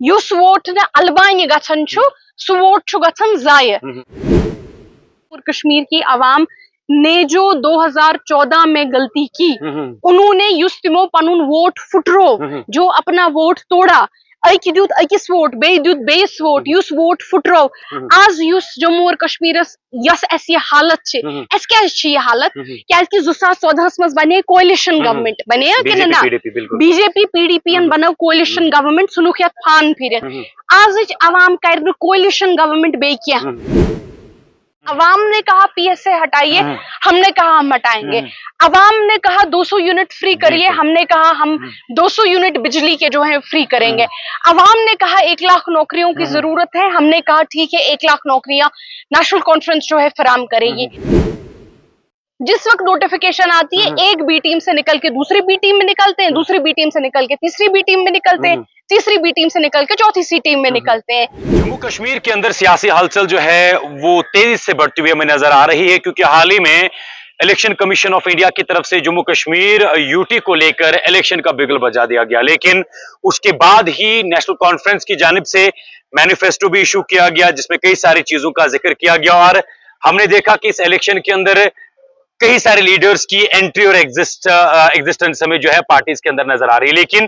Use vote ने अलबानी गछन छु सु वोट छु गछन जाय। कश्मीर की आवाम ने जो 2014 में गलती की, उन्होंने युस तिमो पनुन वोट फुटरो, जो अपना वोट तोड़ा, अकि द्युत अकिस वोट बे द्युत बेस वोट युस वोट फुटरो। आज युस जम्मू और कश्मीर यस एस ये हालत छे, एस क्या छे ये हालत क्याज कि 2014 मस बने कोलिशन गवर्नमेंट बने कि ना बीजेपी पीडीपी अन बनो कोलिशन गवर्नमेंट सुनुखियत फान फिर आज आवाम कर कोलिशन गवर्नमेंट बे क्या। अवाम ने कहा पीएसए हटाइए, हमने कहा हम हटाएंगे। अवाम ने कहा 200 यूनिट फ्री करिए, हमने कहा हम 200 यूनिट बिजली के जो है फ्री करेंगे। अवाम ने कहा 1 लाख नौकरियों की जरूरत है, हमने कहा ठीक है 1 लाख नौकरियां नेशनल कॉन्फ्रेंस जो है फराम करेगी। जिस वक्त नोटिफिकेशन आती है, एक बी टीम से निकल के दूसरी बी टीम में निकलते हैं, दूसरी बी टीम से निकल के तीसरी बी टीम में निकलते हैं, तीसरी बी टीम से निकल के चौथी सी टीम में निकलते हैं। जम्मू कश्मीर के अंदर सियासी हलचल जो है वो तेजी से बढ़ती हुई हमें नजर आ रही है, क्योंकि हाल ही में इलेक्शन कमीशन ऑफ इंडिया की तरफ से जम्मू कश्मीर यूटी को लेकर इलेक्शन का बिगुल बजा दिया गया, लेकिन उसके बाद ही नेशनल कॉन्फ्रेंस की जानिब से मैनिफेस्टो भी इशू किया गया, जिसमें कई सारी चीजों का जिक्र किया गया। और हमने देखा कि इस इलेक्शन के अंदर कई सारे लीडर्स की एंट्री और एग्जिस्टेंस हमें जो है पार्टीज के अंदर नजर आ रही है। लेकिन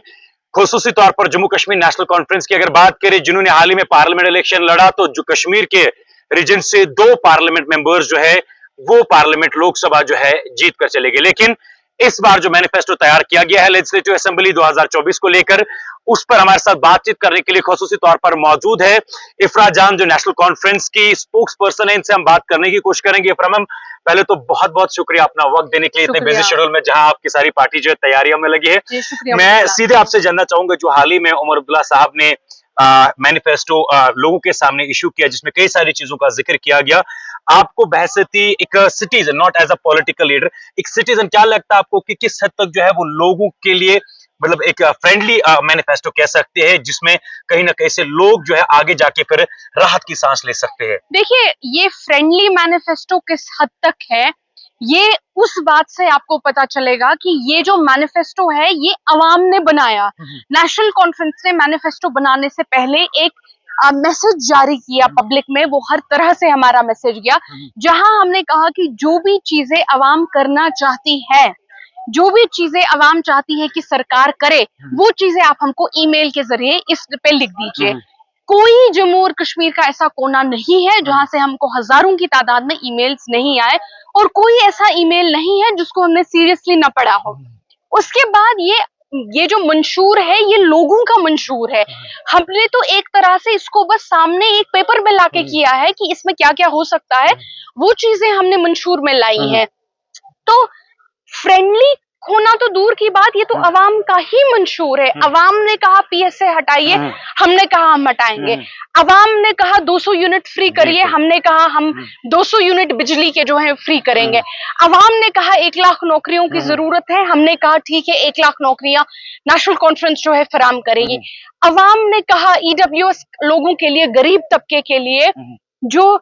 खुसूसी तौर पर जम्मू कश्मीर नेशनल कॉन्फ्रेंस की अगर बात करें, जिन्होंने हाल ही में पार्लियामेंट इलेक्शन लड़ा, तो जो कश्मीर के रीजन से 2 पार्लियामेंट मेंबर्स जो है वो पार्लियामेंट लोकसभा जो है जीत कर चले गए। लेकिन इस बार जो मैनिफेस्टो तैयार किया गया है लेजिस्लेटिव असेंबली 2024 को लेकर, उस पर हमारे साथ बातचीत करने के लिए खुसूसी तौर पर मौजूद है इफरा जान, जो नेशनल कॉन्फ्रेंस की स्पोक्स पर्सन है। इनसे हम बात करने की कोशिश करेंगे। इफरा मैम, पहले तो बहुत बहुत शुक्रिया अपना वक्त देने के लिए इतने बिजी शेड्यूल में, जहां आपकी सारी पार्टी जो है तैयारियों में लगी है। मैं सीधे आपसे जानना चाहूंगा, जो हाल ही में उमर अब्दुल्ला साहब ने मैनिफेस्टो लोगों के सामने इशू किया, जिसमें कई सारी चीजों का जिक्र किया गया, आपको बहसती एक citizen, not as a political leader, एक सिटीजन, क्या लगता है आपको कि किस हद तक जो है वो लोगों के लिए मतलब एक फ्रेंडली मैनिफेस्टो कह सकते हैं, जिसमें कहीं ना कहीं से लोग जो है आगे जाके फिर राहत की सांस ले सकते हैं? देखिए, ये फ्रेंडली मैनिफेस्टो किस हद तक है, ये उस बात से आपको पता चलेगा कि ये जो मैनिफेस्टो है ये अवाम ने बनाया। नेशनल कॉन्फ्रेंस ने मैनिफेस्टो बनाने से पहले एक मैसेज जारी किया पब्लिक में, वो हर तरह से हमारा मैसेज गया, जहां हमने कहा कि जो भी चीजें अवाम करना चाहती है, जो भी चीजें अवाम चाहती है कि सरकार करे, वो चीजें आप हमको ईमेल के जरिए इस पे लिख दीजिए। कोई जम्मू और कश्मीर का ऐसा कोना नहीं है जहां से हमको हजारों की तादाद में ईमेल्स नहीं आए, और कोई ऐसा ईमेल नहीं है जिसको हमने सीरियसली न पढ़ा हो। उसके बाद ये जो मंशूर है ये लोगों का मंशूर है। हमने तो एक तरह से इसको बस सामने एक पेपर में लाके किया है कि इसमें क्या क्या हो सकता है, वो चीजें हमने मंशूर में लाई हैं। तो फ्रेंडली होना तो दूर की बात, ये तो अवाम का ही मंशूर है। अवाम ने कहा पीएसए हटाइए, हमने कहा हम हटाएंगे। अवाम ने कहा 200 यूनिट फ्री करिए, हमने कहा हम 200 यूनिट बिजली के जो है फ्री करेंगे। अवाम ने कहा 1 लाख नौकरियों की जरूरत है, हमने कहा ठीक है 1 लाख नौकरियां नेशनल कॉन्फ्रेंस जो है फराम करेगी। अवाम ने कहा ईडब्ल्यूएस लोगों के लिए, गरीब तबके के लिए जो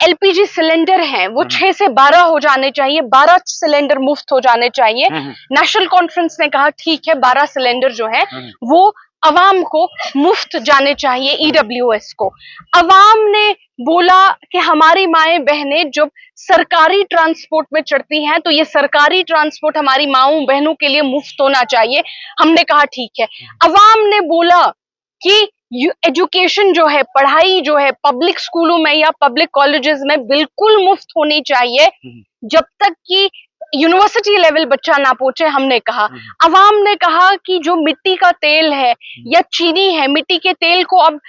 एलपीजी सिलेंडर हैं वो 6 से 12 हो जाने चाहिए, 12 सिलेंडर मुफ्त हो जाने चाहिए। नेशनल कॉन्फ्रेंस ने कहा ठीक है 12 सिलेंडर जो है वो अवाम को मुफ्त जाने चाहिए, ईडब्ल्यूएस को। अवाम ने बोला कि हमारी माएं बहनें जब सरकारी ट्रांसपोर्ट में चढ़ती हैं तो ये सरकारी ट्रांसपोर्ट हमारी माओं बहनों के लिए मुफ्त होना चाहिए, हमने कहा ठीक है। अवाम ने बोला कि एजुकेशन जो है, पढ़ाई जो है पब्लिक स्कूलों में या पब्लिक कॉलेजेस में बिल्कुल मुफ्त होनी चाहिए जब तक कि यूनिवर्सिटी लेवल बच्चा ना पहुंचे, हमने कहा। अवाम ने कहा कि जो मिट्टी का तेल है या चीनी है, मिट्टी के तेल को अब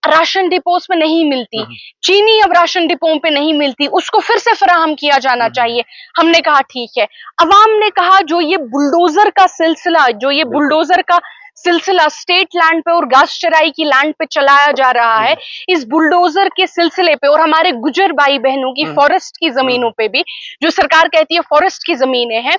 राशन डिपोस में नहीं मिलती, चीनी अब राशन डिपो पे नहीं मिलती, उसको फिर से फराहम किया जाना चाहिए, हमने कहा ठीक है। अवाम ने कहा जो ये बुलडोजर का सिलसिला स्टेट लैंड पे और घास चराई की लैंड पे चलाया जा रहा है, इस बुलडोजर के सिलसिले पे और हमारे गुजर भाई बहनों की फॉरेस्ट की जमीनों पे भी, जो सरकार कहती है फॉरेस्ट की जमीनें हैं,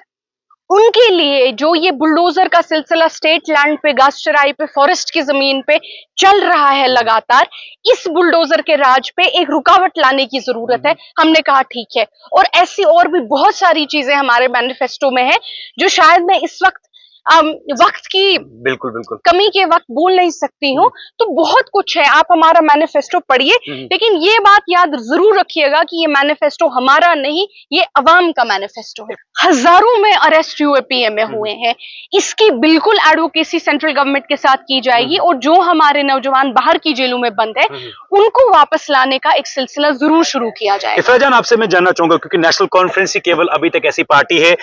उनके लिए जो ये बुलडोजर का सिलसिला स्टेट लैंड पे, घास चराई पे, फॉरेस्ट की जमीन पे चल रहा है लगातार, इस बुलडोजर के राज पे एक रुकावट लाने की जरूरत है, हमने कहा ठीक है। और ऐसी और भी बहुत सारी चीजें हमारे मैनिफेस्टो में है जो शायद मैं इस वक्त वक्त की बिल्कुल बिल्कुल कमी के वक्त बोल नहीं सकती हूँ। तो बहुत कुछ है, आप हमारा मैनिफेस्टो पढ़िए, लेकिन ये बात याद जरूर रखिएगा कि ये मैनिफेस्टो हमारा नहीं, ये अवाम का मैनिफेस्टो है। हजारों में अरेस्ट हुए, पीएमए हुए हैं, इसकी बिल्कुल एडवोकेसी सेंट्रल गवर्नमेंट के साथ की जाएगी और जो हमारे नौजवान बाहर की जेलों में बंद है उनको वापस लाने का एक सिलसिला जरूर शुरू किया जाएगा। इफरा जान, आपसे मैं जानना चाहूंगा, क्योंकि नेशनल कॉन्फ्रेंस ही केवल अभी तक ऐसी पार्टी है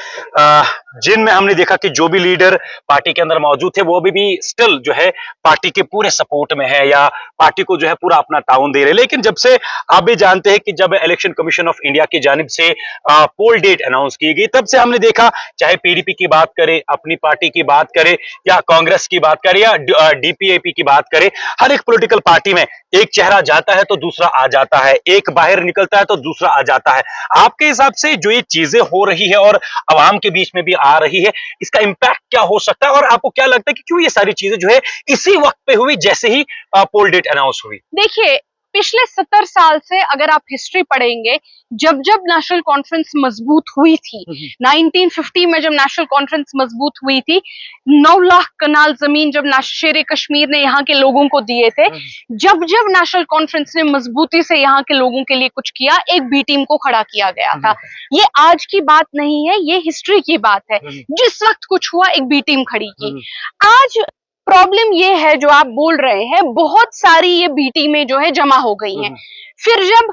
जिनमें हमने देखा कि जो भी लीडर पार्टी के अंदर मौजूद थे वो अभी भी स्टिल जो है पार्टी के पूरे सपोर्ट में है या पार्टी को जो है पूरा अपना ताउन दे रहे हैं। लेकिन जब से आप भी जानते हैं कि जब इलेक्शन कमीशन ऑफ इंडिया की जानिब से पोल डेट अनाउंस की गई, तब से हमने देखा, चाहे पीडीपी की बात करें, अपनी पार्टी की बात करें या कांग्रेस की बात करें या डीपीएपी की बात करें, हर एक पॉलिटिकल पार्टी में एक चेहरा जाता है तो दूसरा आ जाता है, एक बाहर निकलता है तो दूसरा आ जाता है। आपके हिसाब से जो ये चीजें हो रही है और आवाम के बीच में भी आ रही है, इसका इंपैक्ट क्या हो सकता है और आपको क्या लगता है कि क्यों ये सारी चीजें जो है इसी वक्त पे हुई जैसे ही पोल डेट अनाउंस हुई? देखिए, पिछले 70 साल से अगर आप हिस्ट्री पढ़ेंगे, जब जब नेशनल कॉन्फ्रेंस मजबूत हुई थी, 1950 में जब नेशनल कॉन्फ्रेंस मजबूत हुई थी, 9 लाख कनाल जमीन जब शेर कश्मीर ने यहाँ के लोगों को दिए थे, जब जब नेशनल कॉन्फ्रेंस ने मजबूती से यहाँ के लोगों के लिए कुछ किया, एक बी टीम को खड़ा किया गया था। ये आज की बात नहीं है, ये हिस्ट्री की बात है। जिस वक्त कुछ हुआ, एक बी टीम खड़ी की। आज प्रॉब्लम ये है जो आप बोल रहे हैं, बहुत सारी ये बी टीमें जो है जमा हो गई हैं। फिर जब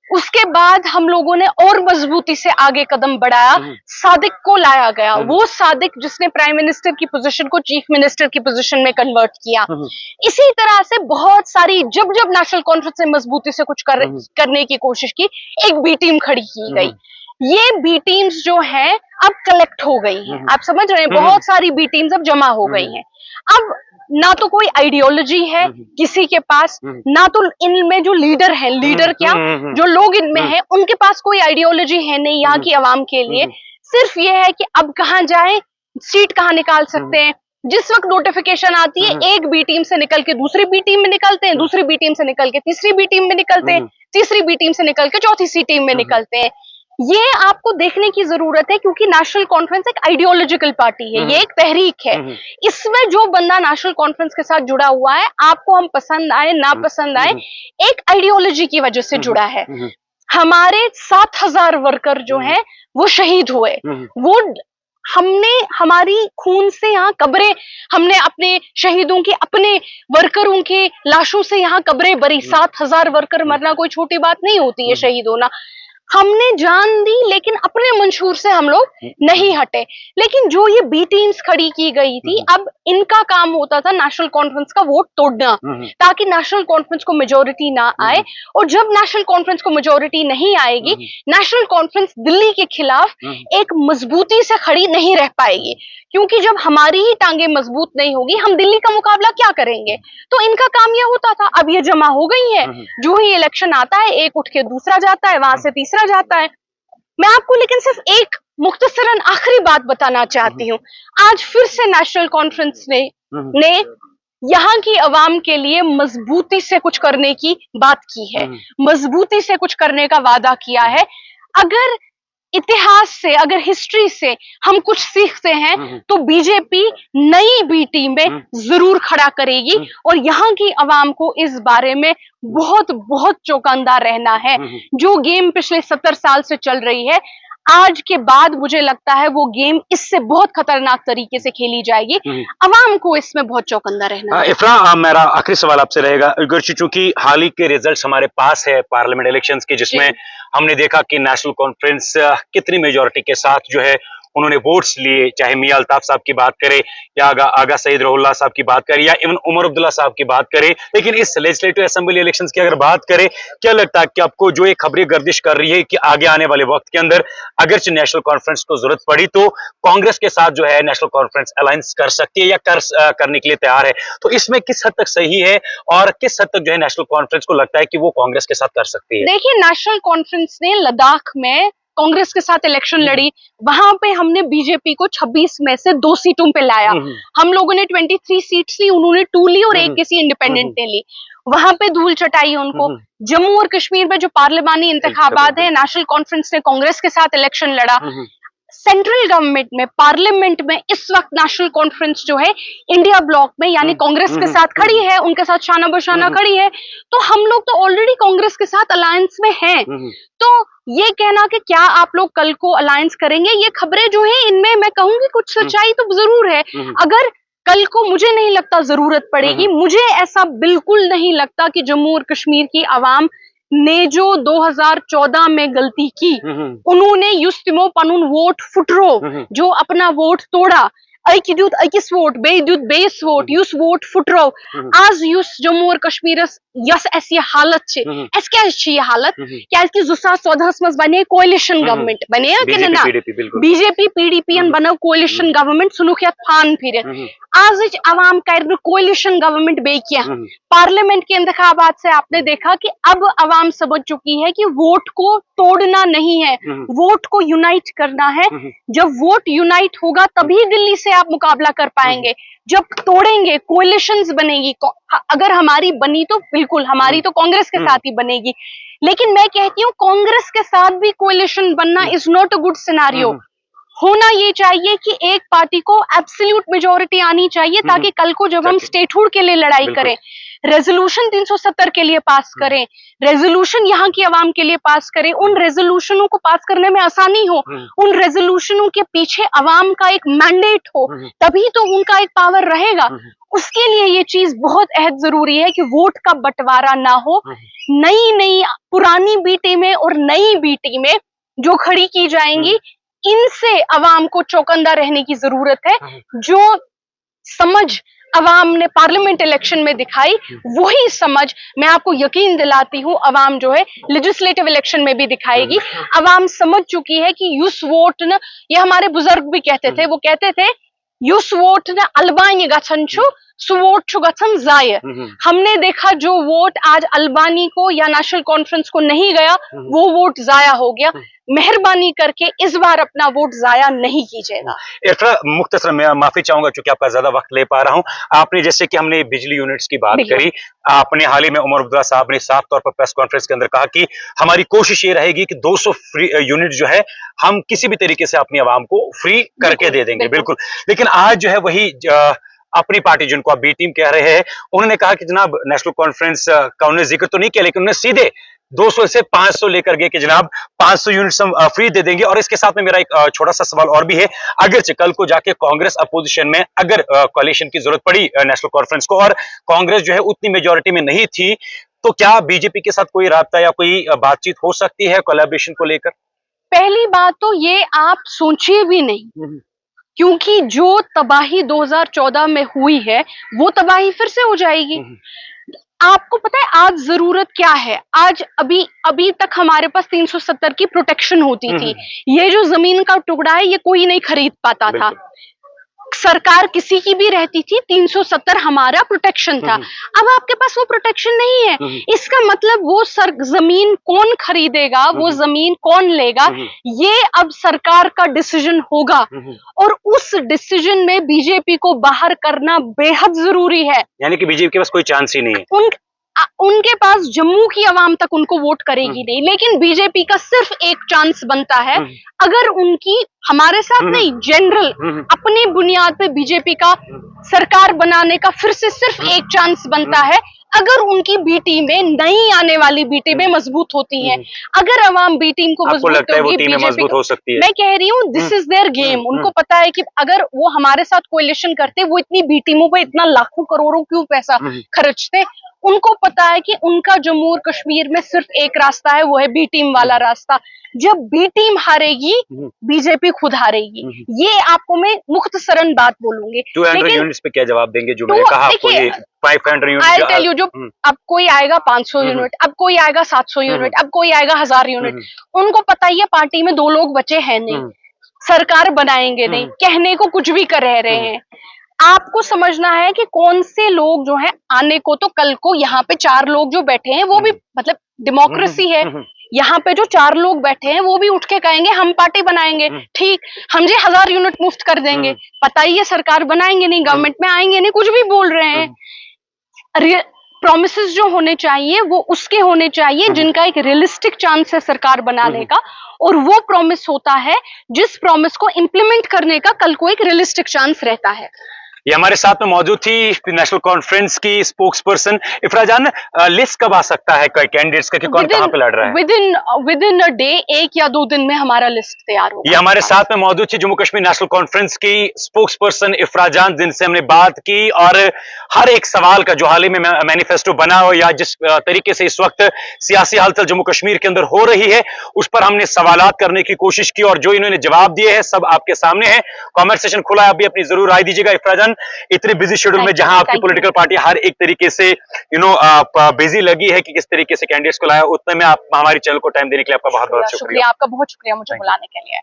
उसके बाद हम लोगों ने और मजबूती से आगे कदम बढ़ाया, सादिक को लाया गया, वो सादिक जिसने प्राइम मिनिस्टर की पोजीशन को चीफ मिनिस्टर की पोजीशन में कन्वर्ट किया। इसी तरह से बहुत सारी, जब जब नेशनल कॉन्फ्रेंस ने मजबूती से कुछ करने की कोशिश की, एक बी टीम खड़ी की गई। ये बी टीम्स जो हैं अब कलेक्ट हो गई हैं, आप समझ रहे हैं, बहुत सारी बी टीम्स अब जमा हो गई हैं। अब ना तो कोई आइडियोलॉजी है किसी के पास, ना तो इनमें जो लीडर है, लीडर क्या, जो लोग इनमें हैं उनके पास कोई आइडियोलॉजी है नहीं यहाँ की आवाम के लिए। सिर्फ ये है कि अब कहाँ जाए, सीट कहाँ निकाल सकते हैं। जिस वक्त नोटिफिकेशन आती है, एक बी टीम से निकल के दूसरी बी टीम में निकलते हैं, दूसरी बी टीम से निकल के तीसरी बी टीम में निकलते हैं, तीसरी बी टीम से निकल के चौथी सी टीम में निकलते हैं। ये आपको देखने की जरूरत है, क्योंकि नेशनल कॉन्फ्रेंस एक आइडियोलॉजिकल पार्टी है, ये एक तहरीक है। इसमें जो बंदा नेशनल कॉन्फ्रेंस के साथ जुड़ा हुआ है, आपको हम पसंद आए ना पसंद आए, एक आइडियोलॉजी की वजह से जुड़ा है। हमारे 7000 वर्कर जो हैं वो शहीद हुए, वो हमने हमारी खून से यहाँ कब्रें, हमने अपने शहीदों की, अपने वर्करों के लाशों से यहाँ कब्रें भरी। 7000 वर्कर मरना कोई छोटी बात नहीं होती है, शहीद होना। हमने जान दी, लेकिन अपने मंशूर से हम लोग नहीं हटे। लेकिन जो ये बी टीम्स खड़ी की गई थी, अब इनका काम होता था नेशनल कॉन्फ्रेंस का वोट तोड़ना, ताकि नेशनल कॉन्फ्रेंस को मेजोरिटी ना आए। और जब नेशनल कॉन्फ्रेंस को मेजोरिटी नहीं आएगी, नेशनल कॉन्फ्रेंस दिल्ली के खिलाफ एक मजबूती से खड़ी नहीं रह पाएगी, क्योंकि जब हमारी ही टांगे मजबूत नहीं होगी, हम दिल्ली का मुकाबला क्या करेंगे। तो इनका काम यह होता था। अब ये जमा हो गई है, जो ही इलेक्शन आता है, एक उठ के दूसरा जाता है, वहां से तीसरा जाता है। मैं आपको लेकिन सिर्फ एक मुख्तसरन आखिरी बात बताना चाहती हूँ। आज फिर से नेशनल कॉन्फ्रेंस ने यहाँ की अवाम के लिए मजबूती से कुछ करने की बात की है, मजबूती से कुछ करने का वादा किया है। अगर इतिहास से, अगर हिस्ट्री से हम कुछ सीखते हैं, तो बीजेपी नई बी टीमें जरूर खड़ा करेगी और यहाँ की आवाम को इस बारे में बहुत बहुत चौकन्ना रहना है। जो गेम पिछले 70 साल से चल रही है, आज के बाद मुझे लगता है वो गेम इससे बहुत खतरनाक तरीके से खेली जाएगी। अवाम को इसमें बहुत चौकन्ना रहना है। इफ्रा, मेरा आखिरी सवाल आपसे रहेगा, चूंकि हाल ही के रिजल्ट्स हमारे पास है पार्लियामेंट इलेक्शंस के, जिसमें हमने देखा कि नेशनल कॉन्फ्रेंस कितनी मेजोरिटी के साथ जो है उन्होंने वोट्स लिए, चाहे मियां अल्ताफ साहब की बात करें या आगा सईद रहुल्लाह साहब की बात करें या इवन उमर अब्दुल्ला साहब की बात करें। लेकिन इस लेजिस्लेटिव असेंबली इलेक्शंस की अगर बात करें, क्या लगता है कि आपको जो एक खबरें गर्दिश कर रही है कि आगे आने वाले वक्त के अंदर अगरचे नेशनल कॉन्फ्रेंस को जरूरत पड़ी तो कांग्रेस के साथ जो है नेशनल कॉन्फ्रेंस अलायंस कर सकती है या करने के लिए तैयार है, तो इसमें किस हद तक सही है और किस हद तक जो है नेशनल कॉन्फ्रेंस को लगता है कि वो कांग्रेस के साथ कर सकती है? देखिए, नेशनल कॉन्फ्रेंस ने लद्दाख में कांग्रेस के साथ इलेक्शन लड़ी, वहां पे हमने बीजेपी को 26 में से 2 सीटों पे लाया। हम लोगों ने 23 सीट्स ली, उन्होंने 2 ली और एक किसी इंडिपेंडेंट ने ली। वहां पे धूल चटाई उनको। जम्मू और कश्मीर में जो पार्लिमानी इंतखाबात है, नेशनल कॉन्फ्रेंस ने कांग्रेस के साथ इलेक्शन लड़ा। सेंट्रल गवर्नमेंट में, पार्लियामेंट में इस वक्त नेशनल कॉन्फ्रेंस जो है इंडिया ब्लॉक में यानी कांग्रेस के साथ खड़ी है, उनके साथ शाना बशाना खड़ी है, तो हम लोग तो ऑलरेडी कांग्रेस के साथ अलायंस में हैं। तो ये कहना कि क्या आप लोग कल को अलायंस करेंगे, ये खबरें जो है इनमें मैं कहूंगी कुछ सच्चाई तो जरूर है। अगर कल को मुझे नहीं लगता जरूरत पड़ेगी, मुझे ऐसा बिल्कुल नहीं लगता कि जम्मू और कश्मीर की आवाम ने जो 2014 में गलती की, उन्होंने युस्तिमो पनुन वोट फुटरो, जो अपना वोट तोड़ा, अकिस वोट बेस वोट युस वोट फुटरो, आज युस जम्मू और कश्मीर यस ऐसी हालत छे, एस क्या छे ये हालत क्या कि 2014 में बने कोalition गवर्नमेंट बने कि ना, बीजेपी पीडीपी बनो कोalition गवर्नमेंट सुनुखियत फान फिर आज अवाम कर कोalition गवर्नमेंट बे किया। पार्लियामेंट के इंतखाबात से आपने देखा कि अब अवाम समझ चुकी है कि वोट को तोड़ना नहीं है, वोट को यूनाइट करना है। जब वोट यूनाइट होगा तभी दिल्ली से आप मुकाबला कर पाएंगे। जब तोड़ेंगे कोalitions बनेगी, अगर हमारी बनी तो बिल्कुल, हमारी तो कांग्रेस के साथ ही बनेगी, लेकिन मैं कहती हूँ कांग्रेस के साथ भी कोalition बनना is not a good scenario. होना ये चाहिए कि एक पार्टी को एब्सोल्यूट मेजॉरिटी आनी चाहिए ताकि कल को जब हम स्टेटहुड के लिए लड़ाई करें, रेजोल्यूशन 370 के लिए पास करें, रेजोल्यूशन यहाँ की आवाम के लिए पास करें, उन रेजोल्यूशनों को पास करने में आसानी हो, उन रेजोल्यूशनों के पीछे आवाम का एक मैंडेट हो, तभी तो उनका एक पावर रहेगा। उसके लिए ये चीज बहुत अहद जरूरी है कि वोट का बंटवारा ना हो। नई पुरानी बी टीमें और नई बी टीमें जो खड़ी की जाएंगी, इनसे अवाम को चौकन्ना रहने की जरूरत है। जो समझ अवाम ने पार्लियामेंट इलेक्शन में दिखाई, वही समझ मैं आपको यकीन दिलाती हूँ अवाम जो है लेजिस्लेटिव इलेक्शन में भी दिखाएगी। अवाम समझ चुकी है कि युस वोट न, ये हमारे बुजुर्ग भी कहते थे, वो कहते थे युस वोट न अलबानी गछन छु सु वोट छु गछन जाय। हमने देखा जो वोट आज अलबानी को या नेशनल कॉन्फ्रेंस को नहीं गया, वो वोट जाया हो गया। मेहरबानी करके इस बार अपना वोट जाया नहीं कीजिएगा। इतना मुख्तसर मैं माफी चाहूंगा क्योंकि आपका ज्यादा वक्त ले पा रहा हूं। आपने जैसे कि हमने बिजली यूनिट्स की बात करी, आपने हाल ही में उमर अब्दुल्ला साहब ने साफ तौर पर प्रेस कॉन्फ्रेंस के अंदर कहा कि हमारी कोशिश ये रहेगी कि 200 फ्री यूनिट जो है हम किसी भी तरीके से अपनी आवाम को फ्री करके दे देंगे। बिल्कुल, लेकिन आज जो है वही अपनी पार्टी जिनको आप बी टीम कह रहे हैं, उन्होंने कहा कि जनाब नेशनल कॉन्फ्रेंस का उन्होंने जिक्र तो नहीं किया, लेकिन उन्होंने सीधे 200 से 500 लेकर गए कि जनाब 500 यूनिट्स हम फ्री दे देंगे। और इसके साथ में मेरा एक छोटा सा सवाल और भी है, अगर कल को जाके कांग्रेस अपोजिशन में अगर कोalition की जरूरत पड़ी नेशनल कॉन्फ्रेंस को और कांग्रेस जो है उतनी मेजोरिटी में नहीं थी, तो क्या बीजेपी के साथ कोई राब्ता या कोई बातचीत हो सकती है कोलैबोरेशन को लेकर? पहली बात तो ये आप सोचिए भी नहीं, क्योंकि जो तबाही 2014 में हुई है वो तबाही फिर से हो जाएगी। आपको पता है आज जरूरत क्या है? आज अभी तक हमारे पास 370 की प्रोटेक्शन होती थी। ये जो जमीन का टुकड़ा है ये कोई नहीं खरीद पाता था, सरकार किसी की भी रहती थी, 370 हमारा प्रोटेक्शन था। अब आपके पास वो प्रोटेक्शन नहीं है, इसका मतलब वो जमीन कौन खरीदेगा, वो जमीन कौन लेगा, ये अब सरकार का डिसीजन होगा। और उस डिसीजन में बीजेपी को बाहर करना बेहद जरूरी है। यानी कि बीजेपी के पास कोई चांस ही नहीं है। उनके पास जम्मू की आवाम तक उनको वोट करेगी नहीं, लेकिन बीजेपी का सिर्फ एक चांस बनता है, अगर उनकी हमारे साथ नहीं जनरल अपनी बुनियाद पे बीजेपी का सरकार बनाने का फिर से सिर्फ एक चांस बनता है, अगर उनकी बी टीमें नई आने वाली बी टीमें मजबूत होती हैं। अगर अवाम बी टीम को मजबूत होगी, बीजेपी हो सकती है। मैं कह रही हूँ दिस इज देयर गेम। उनको पता है कि अगर वो हमारे साथ कोalition करते, वो इतनी बी टीमों पे इतना लाखों करोड़ों क्यों पैसा खर्चते। उनको पता है कि उनका जम्मू और कश्मीर में सिर्फ एक रास्ता है, वो है बी टीम वाला रास्ता। जब बी टीम हारेगी, बीजेपी खुद हारेगी। ये आपको मैं मुख्तसरन बात बोलूंगी। 200 यूनिट्स पे क्या जवाब देंगे? जो मैंने कहा आपको ये 500 यूनिट, जो अब कोई आएगा 500 यूनिट, अब कोई आएगा 700 यूनिट, अब कोई आएगा 1000 यूनिट। उनको पता ही है पार्टी में 2 लोग बचे हैं नहीं, सरकार बनाएंगे नहीं, कहने को कुछ भी कर रहे हैं। आपको समझना है कि कौन से लोग जो है आने को, तो कल को यहाँ पे 4 लोग जो बैठे हैं वो भी मतलब डेमोक्रेसी है, यहाँ पे जो 4 लोग बैठे हैं वो भी उठ के कहेंगे हम पार्टी बनाएंगे, ठीक, हम जी 1000 यूनिट मुफ्त कर देंगे। पता ही है सरकार बनाएंगे नहीं, गवर्नमेंट में आएंगे नहीं, कुछ भी बोल रहे हैं। प्रोमिसेस जो होने चाहिए वो उसके होने चाहिए जिनका एक रियलिस्टिक चांस है सरकार बनाने का, और वो प्रॉमिस होता है जिस प्रॉमिस को इम्प्लीमेंट करने का कल को एक रियलिस्टिक चांस रहता है। ये हमारे साथ में मौजूद थी नेशनल कॉन्फ्रेंस की स्पोक्स पर्सन इफ्रा जान। लिस्ट कब आ सकता है कैंडिडेट्स का कि कौन कहां पे लड़ रहा है? विद इन अ डे, 1 या 2 दिन में हमारा लिस्ट तैयार होगा। ये हमारे साथ में मौजूद थी जम्मू कश्मीर नेशनल कॉन्फ्रेंस की स्पोक्स पर्सन इफ्रा जान, जिनसे हमने बात की और हर एक सवाल का जो हाल ही में मैनिफेस्टो बना हो या जिस तरीके से इस वक्त सियासी हलचल जम्मू कश्मीर के अंदर हो रही है उस पर हमने सवालात करने की कोशिश की और जो इन्होंने जवाब दिए हैं सब आपके सामने है। कमेंट खुला है, आप भी अपनी जरूर राय दीजिएगा। इफ्रा जान, इतने बिजी शेड्यूल में जहां आपकी पॉलिटिकल पार्टी हर एक तरीके से बिजी लगी है कि किस तरीके से कैंडिडेट्स को लाया, उतने में आप हमारी चैनल को टाइम देने के लिए आपका बहुत बहुत शुक्रिया। आपका बहुत शुक्रिया मुझे बुलाने के लिए।